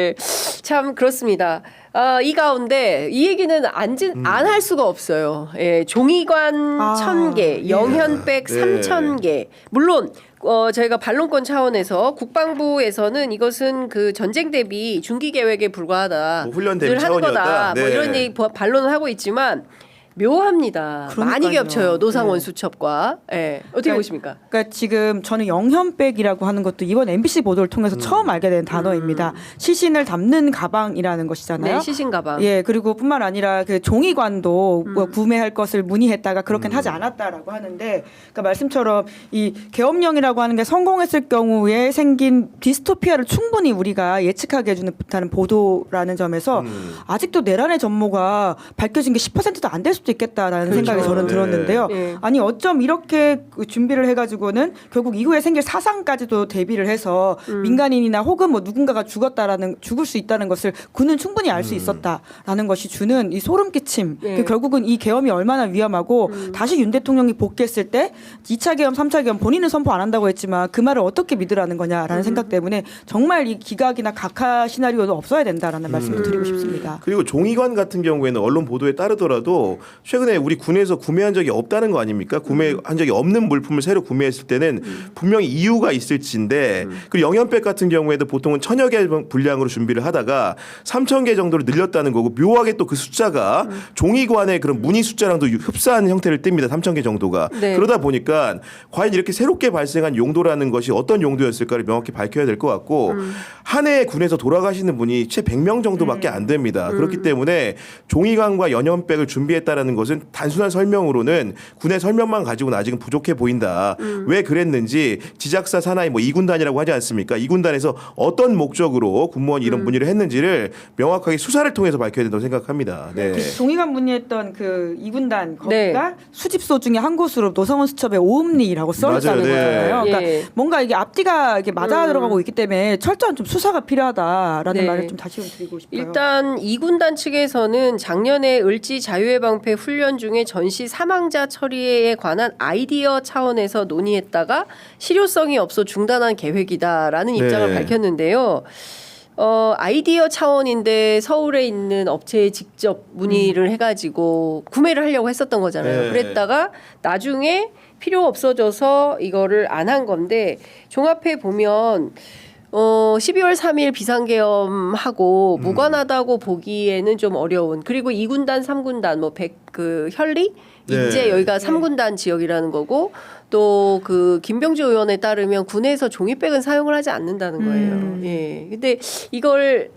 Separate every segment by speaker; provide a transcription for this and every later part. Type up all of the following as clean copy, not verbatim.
Speaker 1: 예, 참 그렇습니다. 이 가운데 이 얘기는 안 할 수가 없어요. 예, 종이관 1,000개, 영현백 3,000개. 물론 저희가 반론권 차원에서 국방부에서는 이것은 그 전쟁 대비 중기 계획에 불과하다.
Speaker 2: 뭐 훈련 대비
Speaker 1: 하는
Speaker 2: 차원이었다.
Speaker 1: 거다.
Speaker 2: 네.
Speaker 1: 뭐 이런 얘기 반론을 하고 있지만 묘합니다.
Speaker 3: 그러니까요.
Speaker 1: 많이 겹쳐요. 노상원
Speaker 3: 네.
Speaker 1: 수첩과. 예. 어떻게 보십니까?
Speaker 3: 그러니까 지금 저는 영현백이라고 하는 것도 이번 MBC 보도를 통해서 처음 알게 된 단어입니다. 시신을 담는 가방이라는 것이잖아요.
Speaker 1: 네, 시신 가방.
Speaker 3: 예, 그리고 뿐만 아니라 그 종이관도 뭐 구매할 것을 문의했다가 그렇게는 하지 않았다라고 하는데, 그러니까 말씀처럼 이 계엄령이라고 하는 게 성공했을 경우에 생긴 디스토피아를 충분히 우리가 예측하게 해주는 듯한 보도라는 점에서 아직도 내란의 전모가 밝혀진 게 10%도 안 될 수도 있겠다라는
Speaker 1: 그렇죠.
Speaker 3: 생각이 저는
Speaker 2: 네.
Speaker 3: 들었는데요.
Speaker 1: 네.
Speaker 3: 아니 어쩜 이렇게 준비를 해가지고는 결국 이후에 생길 사상까지도 대비를 해서 민간인이나 혹은 뭐 누군가가 죽을 수 있다는 것을 군은 충분히 알 수 있었다라는 것이 주는 이 소름 끼침.
Speaker 1: 네.
Speaker 3: 결국은 이 계엄이 얼마나 위험하고 다시 윤 대통령이 복귀했을 때 2차 계엄, 3차 계엄 본인은 선포 안 한다고 했지만 그 말을 어떻게 믿으라는 거냐라는 생각 때문에 정말 이 기각이나 각하 시나리오도 없어야 된다라는 말씀을 드리고 싶습니다.
Speaker 2: 그리고 종이관 같은 경우에는 언론 보도에 따르더라도 최근에 우리 군에서 구매한 적이 없다는 거 아닙니까? 구매한 적이 없는 물품을 새로 구매했을 때는 분명히 이유가 있을지인데, 그리고 영현백 같은 경우에도 보통은 1,000여 개 분량으로 준비를 하다가 3,000개 정도로 늘렸다는 거고, 묘하게 또 그 숫자가 종이관의 그런 문의 숫자랑도 흡사한 형태를 띱니다. 3,000개 정도가.
Speaker 1: 네.
Speaker 2: 그러다 보니까 과연 이렇게 새롭게 발생한 용도라는 것이 어떤 용도였을까를 명확히 밝혀야 될 것 같고, 한 해 군에서 돌아가시는 분이 채 100명 정도밖에 안 됩니다. 그렇기 때문에 종이관과 연현백을 준비했다라는 것은 단순한 설명으로는 군의 설명만 가지고는 아직은 부족해 보인다. 왜 그랬는지 지작사 산하의 뭐 2군단이라고 하지 않습니까? 2군단에서 어떤 목적으로 군무원이 이런 문의를 했는지를 명확하게 수사를 통해서 밝혀야 된다고 생각합니다. 네.
Speaker 3: 종이관 문의했던 그 2군단 거기가
Speaker 1: 네.
Speaker 3: 수집소 중에 한 곳으로 노성원 수첩의 오음리라고 써있다는
Speaker 2: 맞아요. 네.
Speaker 3: 거잖아요. 그러니까
Speaker 1: 예.
Speaker 3: 뭔가 이게 앞뒤가 이렇게 맞아 들어가고 있기 때문에 철저한 좀 수사가 필요하다라는
Speaker 1: 네.
Speaker 3: 말을 좀 다시 드리고 싶어요.
Speaker 1: 일단 2군단 측에서는 작년에 을지 자유해방패 훈련 중에 전시 사망자 처리에 관한 아이디어 차원에서 논의했다가 실효성이 없어 중단한 계획이다라는 입장을
Speaker 2: 네.
Speaker 1: 밝혔는데요. 아이디어 차원인데 서울에 있는 업체에 직접 문의를 해가지고 구매를 하려고 했었던 거잖아요.
Speaker 2: 네.
Speaker 1: 그랬다가 나중에 필요 없어져서 이거를 안 한 건데, 종합해 보면 12월 3일 비상계엄하고 무관하다고 보기에는 좀 어려운, 그리고 2군단, 3군단, 그 현리? 인제
Speaker 2: 네.
Speaker 1: 여기가 3군단 지역이라는 거고, 또 그 김병주 의원에 따르면 군에서 종이백은 사용을 하지 않는다는 거예요. 예. 근데 이걸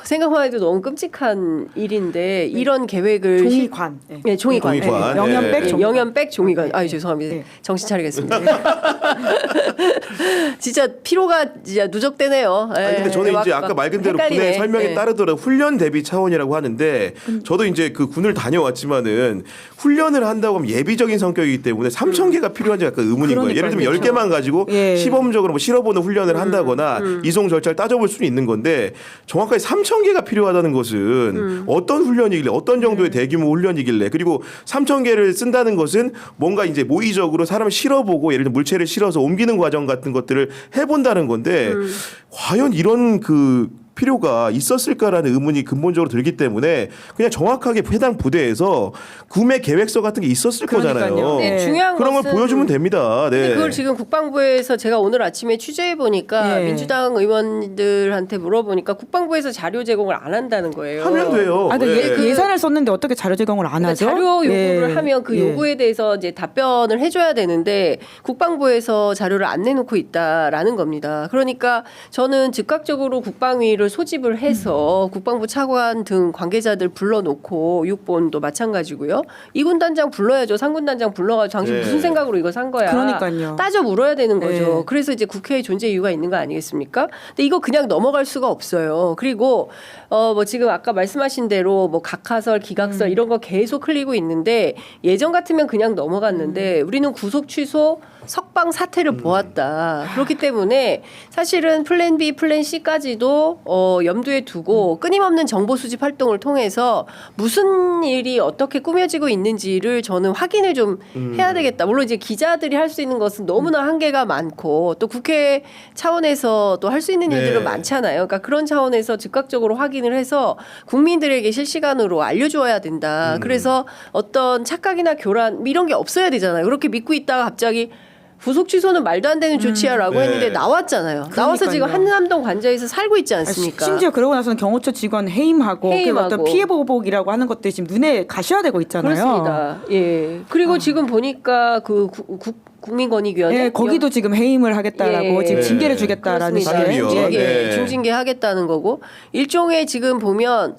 Speaker 1: 생각만 해도 너무 끔찍한 일인데, 이런 계획을
Speaker 3: 종이관. 네.
Speaker 1: 네, 종이관.
Speaker 2: 종이관.
Speaker 1: 네.
Speaker 3: 영현백
Speaker 2: 네.
Speaker 3: 종이관.
Speaker 1: 영현백 종이관. 아유, 죄송합니다.
Speaker 3: 네.
Speaker 1: 정신 차리겠습니다. 진짜 피로가 진짜 누적되네요.
Speaker 2: 아니 근데 저는 이제 아까 맑은 대로 군의 설명에 따르더라도 훈련 대비 차원이라고 하는데, 저도 이제 그 군을 다녀왔지만은 훈련을 한다고 하면 예비적인 성격이기 때문에 3,000개가 필요한지 약간 의문인 거예요. 예를 들면
Speaker 3: 그러니까요.
Speaker 2: 10개만 가지고
Speaker 3: 예.
Speaker 2: 시범적으로 뭐 실어보는 훈련을 한다거나 이송 절차를 따져볼 수는 있는 건데, 정확하게 3,000개가 필요하다는 것은 어떤 훈련이길래, 어떤 정도의 대규모 훈련이길래, 그리고 3,000개를 쓴다는 것은 뭔가 이제 모의적으로 사람을 실어보고 예를 들면 물체를 실어서 옮기는 과정 같은 것들을 해본다는 건데, 과연 이런 그 필요가 있었을까라는 의문이 근본적으로 들기 때문에 그냥 정확하게 해당 부대에서 구매 계획서 같은 게 있었을
Speaker 3: 그러니까요.
Speaker 2: 거잖아요.
Speaker 1: 네,
Speaker 3: 네.
Speaker 1: 중요한
Speaker 2: 그런 걸
Speaker 1: 것은
Speaker 2: 보여주면 됩니다.
Speaker 1: 근데
Speaker 2: 네.
Speaker 1: 그걸 지금 국방부에서 제가 오늘 아침에 취재해 보니까
Speaker 3: 예.
Speaker 1: 민주당 의원들한테 물어보니까 국방부에서 자료 제공을 안 한다는 거예요.
Speaker 2: 하면 돼요.
Speaker 3: 아, 근데
Speaker 2: 네.
Speaker 3: 예산을 썼는데 어떻게 자료 제공을 안
Speaker 1: 그러니까
Speaker 3: 하죠?
Speaker 1: 자료 요구를
Speaker 3: 예.
Speaker 1: 하면 그
Speaker 3: 예.
Speaker 1: 요구에 대해서 이제 답변을 해줘야 되는데 국방부에서 자료를 안 내놓고 있다라는 겁니다. 그러니까 저는 즉각적으로 국방위를 소집을 해서 국방부 차관 등 관계자들 불러놓고, 육본도 마찬가지고요. 2군단장 불러야죠. 3군단장 불러가지고 당신
Speaker 2: 네.
Speaker 1: 무슨 생각으로 이거 산 거야.
Speaker 3: 그러니까요.
Speaker 1: 따져 물어야 되는 거죠.
Speaker 3: 네.
Speaker 1: 그래서 이제 국회에 존재 이유가 있는 거 아니겠습니까? 근데 이거 그냥 넘어갈 수가 없어요. 그리고 뭐 지금 아까 말씀하신 대로 뭐 각하설, 기각설 이런 거 계속 흘리고 있는데, 예전 같으면 그냥 넘어갔는데 우리는 구속 취소, 석방 사태를 보았다. 그렇기 때문에 사실은 플랜 B, 플랜 C까지도 염두에 두고 끊임없는 정보 수집 활동을 통해서 무슨 일이 어떻게 꾸며지고 있는지를 저는 확인을 좀 해야 되겠다. 물론 이제 기자들이 할 수 있는 것은 너무나 한계가 많고 또 국회 차원에서 또 할 수 있는 일들은
Speaker 2: 네.
Speaker 1: 많잖아요. 그러니까 그런 차원에서 즉각적으로 확인을 해서 국민들에게 실시간으로 알려줘야 된다. 그래서 어떤 착각이나 교란 이런 게 없어야 되잖아요. 그렇게 믿고 있다가 갑자기 구속 취소는 말도 안 되는 조치야라고
Speaker 2: 네.
Speaker 1: 했는데 나왔잖아요. 나와서 지금
Speaker 3: 그러니까요.
Speaker 1: 한남동 관저에서 살고 있지 않습니까?
Speaker 3: 심지어 그러고 나서는 경호처 직원 해임하고 그리고 어떤 피해 보복이라고 하는 것들이 지금 눈에 가셔야 되고 있잖아요.
Speaker 1: 그렇습니다. 예. 그리고 지금 보니까 그 국민권익위원회
Speaker 3: 예, 거기도 지금 해임을 하겠다라고
Speaker 1: 예.
Speaker 3: 지금
Speaker 2: 네.
Speaker 3: 징계를 주겠다라는
Speaker 1: 그렇습니다.
Speaker 2: 식의
Speaker 1: 중징계,
Speaker 2: 네.
Speaker 1: 중징계 하겠다는 거고 일종의 지금 보면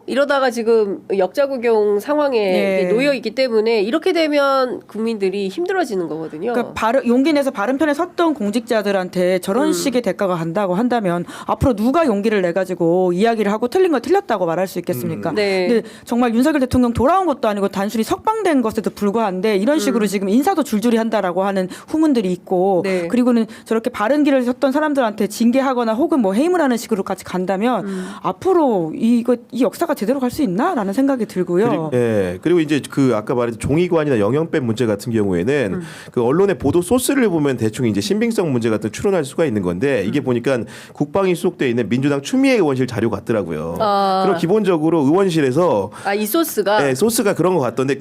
Speaker 1: 이러다가 지금 역자구경 상황에
Speaker 3: 예.
Speaker 1: 놓여 있기 때문에 이렇게 되면 국민들이 힘들어지는 거거든요.
Speaker 3: 그러니까 용기 내서 바른 편에 섰던 공직자들한테 저런 식의 대가가 간다고 한다면 앞으로 누가 용기를 내 가지고 이야기를 하고 틀린 걸 틀렸다고 말할 수 있겠습니까?
Speaker 1: 네.
Speaker 3: 근데 정말 윤석열 대통령 돌아온 것도 아니고 단순히 석방된 것에도 불과한데 이런 식으로 지금 인사도 줄줄이 한다라고 하는 후문들이 있고
Speaker 1: 네.
Speaker 3: 그리고는 저렇게 바른 길을 섰던 사람들한테 징계하거나 혹은 뭐 해임을 하는 식으로까지 간다면 앞으로 이 역사가 제대로 갈 수 있나라는 생각이 들고요.
Speaker 2: 그리고 이제 그 아까 말했던 종이관이나 영연백 문제 같은 경우에는 그 언론의 보도 소스를 보면 대충 이제 신빙성 문제 같은 추론할 수가 있는 건데 이게 보니까 국방위 수속돼 있는 민주당 추미애 의원실 자료 같더라고요. 그리고 기본적으로 의원실에서
Speaker 1: 이 소스가
Speaker 2: 네, 소스가 그런 것 같던데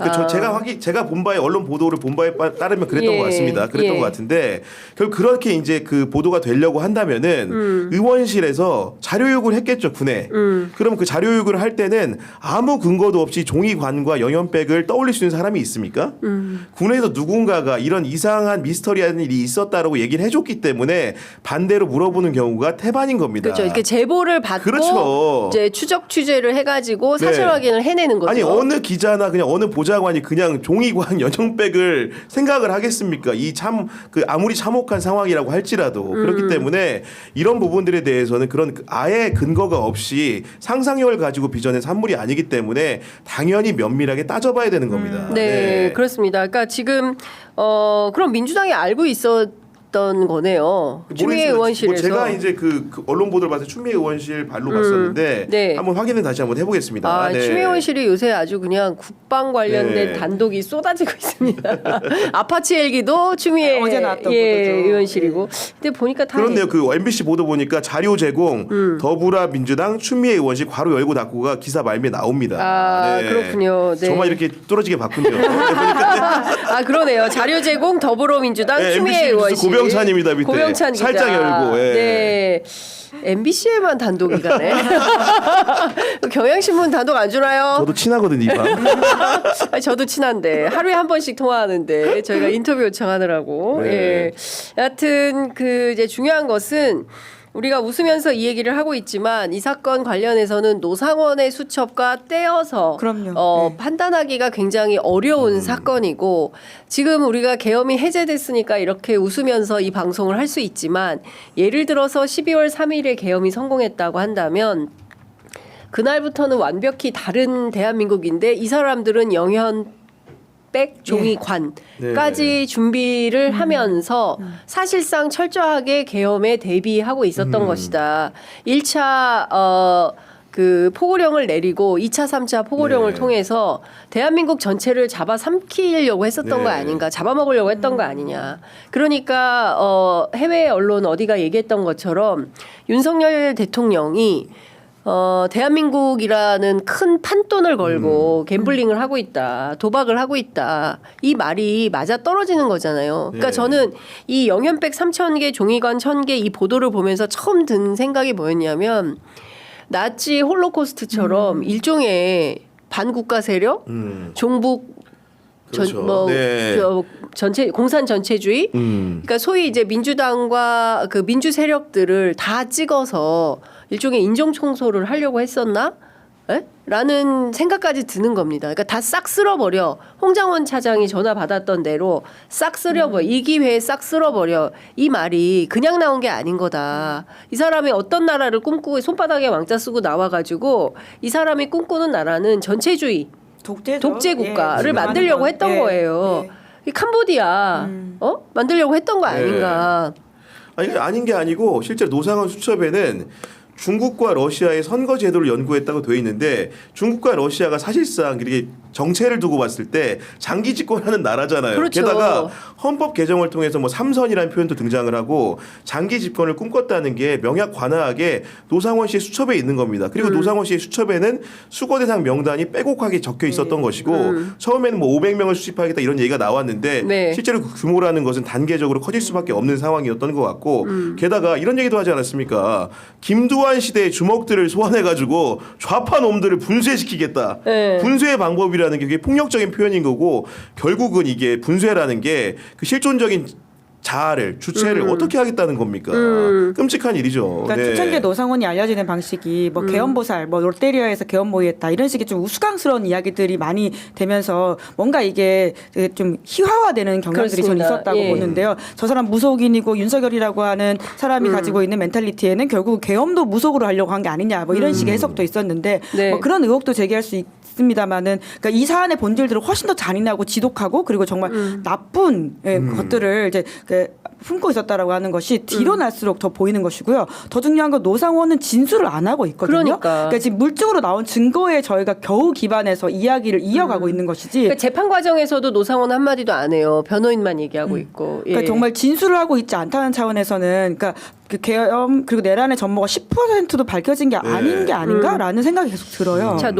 Speaker 2: 제가 본 바에 언론 보도를 본 바에 따르면 그랬던
Speaker 1: 예,
Speaker 2: 것 같습니다. 그랬던
Speaker 1: 예.
Speaker 2: 것 같은데 결국 그렇게 이제 그 보도가 되려고 한다면은 의원실에서 자료 요구를 했겠죠 군에. 그럼 그 자료 요구를 할 때는 아무 근거도 없이 종이관과 영연백을 떠올릴 수 있는 사람이 있습니까? 군에서 누군가가 이런 이상한 미스터리한 일이 있었다라고 얘기를 해줬기 때문에 반대로 물어보는 경우가 태반인 겁니다.
Speaker 1: 그렇죠. 이렇게 제보를 받고
Speaker 2: 그렇죠.
Speaker 1: 이제 추적 취재를 해가지고 사실
Speaker 2: 네.
Speaker 1: 확인을 해내는 거죠.
Speaker 2: 아니 어느 기자나 그냥 어느 보좌관이 그냥 종이관 연영백을 생각을 하겠습니까? 이 참 그 아무리 참혹한 상황이라고 할지라도 그렇기 때문에 이런 부분들에 대해서는 그런 아예 근거가 없이 상상력을 가지고 빚어낸 산물이 아니기 때문에 당연히 면밀하게 따져봐야 되는 겁니다.
Speaker 1: 네, 그렇습니다. 그러니까 지금 그럼 민주당이 알고 있었던 거네요. 추미애 의원실에서.
Speaker 2: 뭐 제가 이제 그 언론 보도를 봤을 때 추미애 의원실 발로 봤었는데
Speaker 1: 네.
Speaker 2: 한번 확인을 다시 한번 해보겠습니다. 네.
Speaker 1: 추미애 의원실이 요새 아주 그냥 국방 관련된
Speaker 2: 네.
Speaker 1: 단독이 쏟아지고 있습니다. 아파치 헬기도 추미애
Speaker 3: 어제 나왔던 거죠.
Speaker 1: 의원실이고. 근데 보니까 다
Speaker 2: 그렇네요. 그 MBC 보도 보니까 자료 제공 더불어민주당 추미애 의원실 괄호 열고 닫고가 기사 말미에 나옵니다.
Speaker 1: 그렇군요. 네.
Speaker 2: 저만 이렇게 뚫어지게 봤군요.
Speaker 1: 그러네요. 자료 제공 더불어민주당
Speaker 2: 네,
Speaker 1: 추미애
Speaker 2: MBC
Speaker 1: 의원실.
Speaker 2: 고병찬입니다 밑에.
Speaker 1: 고병찬 기자.
Speaker 2: 살짝 열고. 예.
Speaker 1: 네. MBC에만 단독이 가네. 경향신문 단독 안 주나요?
Speaker 2: 저도 친하거든요, 이방.
Speaker 1: 저도 친한데 하루에 한 번씩 통화하는데 저희가 인터뷰 요청하느라고.
Speaker 2: 네.
Speaker 1: 예. 여하튼 그 이제 중요한 것은 우리가 웃으면서 이 얘기를 하고 있지만 이 사건 관련해서는 노상원의 수첩과 떼어서
Speaker 3: 그럼요. 네.
Speaker 1: 판단하기가 굉장히 어려운 사건이고 지금 우리가 계엄이 해제됐으니까 이렇게 웃으면서 이 방송을 할 수 있지만 예를 들어서 12월 3일에 계엄이 성공했다고 한다면 그날부터는 완벽히 다른 대한민국인데 이 사람들은 종이관까지 준비를 하면서 사실상 철저하게 계엄에 대비하고 있었던 것이다. 1차 그 포고령을 내리고 2차, 3차 포고령을
Speaker 2: 네.
Speaker 1: 통해서 대한민국 전체를 잡아삼키려고 했었던
Speaker 2: 네.
Speaker 1: 거 아닌가, 잡아먹으려고 했던 거 아니냐. 그러니까 해외 언론 어디가 얘기했던 것처럼 윤석열 대통령이 대한민국이라는 큰 판돈을 걸고 갬블링을 하고 있다. 도박을 하고 있다. 이 말이 맞아 떨어지는 거잖아요. 그러니까
Speaker 2: 네.
Speaker 1: 저는 이 영연백 3,000개, 종이관 1,000개 이 보도를 보면서 처음 든 생각이 뭐였냐면 나치 홀로코스트처럼 일종의 반국가 세력, 종북
Speaker 2: 그렇죠. 네.
Speaker 1: 전체 공산 전체주의, 그러니까 소위 이제 민주당과 그 민주 세력들을 다 찍어서 일종의 인종 청소를 하려고 했었나? 라는 생각까지 드는 겁니다. 그러니까 다 싹 쓸어버려. 홍장원 차장이 전화 받았던 대로 싹 쓸어버려. 이 기회에 싹 쓸어버려. 이 말이 그냥 나온 게 아닌 거다. 이 사람이 어떤 나라를 꿈꾸고 손바닥에 왕자 쓰고 나와가지고 이 사람이 꿈꾸는 나라는 전체주의. 독재 국가를 만들려고 했던 거예요. 이 캄보디아 만들려고 했던 거 아닌가.
Speaker 2: 아니 아닌 게 아니고 실제로 노상원 수첩에는 중국과 러시아의 선거 제도를 연구했다고 되어 있는데 중국과 러시아가 사실상 이렇게 정체를 두고 봤을 때 장기 집권하는 나라잖아요.
Speaker 1: 그렇죠.
Speaker 2: 게다가 헌법 개정을 통해서 뭐 삼선이라는 표현도 등장을 하고 장기 집권을 꿈꿨다는 게 명약 관하하게 노상원 씨의 수첩에 있는 겁니다. 그리고 노상원 씨의 수첩에는 수거 대상 명단이 빼곡하게 적혀 있었던 것이고 처음에는 뭐 500명을 수집하겠다 이런 얘기가 나왔는데
Speaker 1: 네.
Speaker 2: 실제로 그 규모라는 것은 단계적으로 커질 수밖에 없는 상황이었던 것 같고 게다가 이런 얘기도 하지 않았습니까? 김두한 시대의 주먹들을 소환해가지고 좌파 놈들을 분쇄시키겠다.
Speaker 1: 네.
Speaker 2: 분쇄의 방법이라는 게 그게 폭력적인 표현인 거고 결국은 이게 분쇄라는 게 그 실존적인 자아를 주체를 어떻게 하겠다는 겁니까? 끔찍한 일이죠.
Speaker 3: 그러니까
Speaker 2: 네.
Speaker 3: 초창기 노상원이 알려지는 방식이 뭐 개헌보살, 뭐 롯데리아에서 개헌모의했다 이런 식의 좀 우스꽝스러운 이야기들이 많이 되면서 뭔가 이게 좀 희화화되는 경향들이 전
Speaker 1: 그렇습니다.
Speaker 3: 있었다고
Speaker 1: 예.
Speaker 3: 보는데요. 저 사람 무속인이고 윤석열이라고 하는 사람이 가지고 있는 멘탈리티에는 결국 개헌도 무속으로 하려고 한 게 아니냐 뭐 이런 식의 해석도 있었는데
Speaker 1: 네.
Speaker 3: 뭐 그런 의혹도 제기할 수 있습니다만은 그러니까 이 사안의 본질들은 훨씬 더 잔인하고 지독하고 그리고 정말 나쁜 것들을 이제 품고 있었다라고 하는 것이 뒤로 날수록 더 보이는 것이고요. 더 중요한 건 노상원은 진술을 안 하고 있거든요.
Speaker 1: 그러니까
Speaker 3: 지금 물증으로 나온 증거에 저희가 겨우 기반해서 이야기를 이어가고 있는 것이지.
Speaker 1: 그러니까 재판 과정에서도 노상원 한마디도 안 해요. 변호인만 얘기하고 있고. 예.
Speaker 3: 그러니까 정말 진술을 하고 있지 않다는 차원에서는 그러니까 그 계엄 그리고 내란의 전모가 10%도 밝혀진 게 아닌 게 아닌가라는 생각이 계속 들어요.
Speaker 1: 자,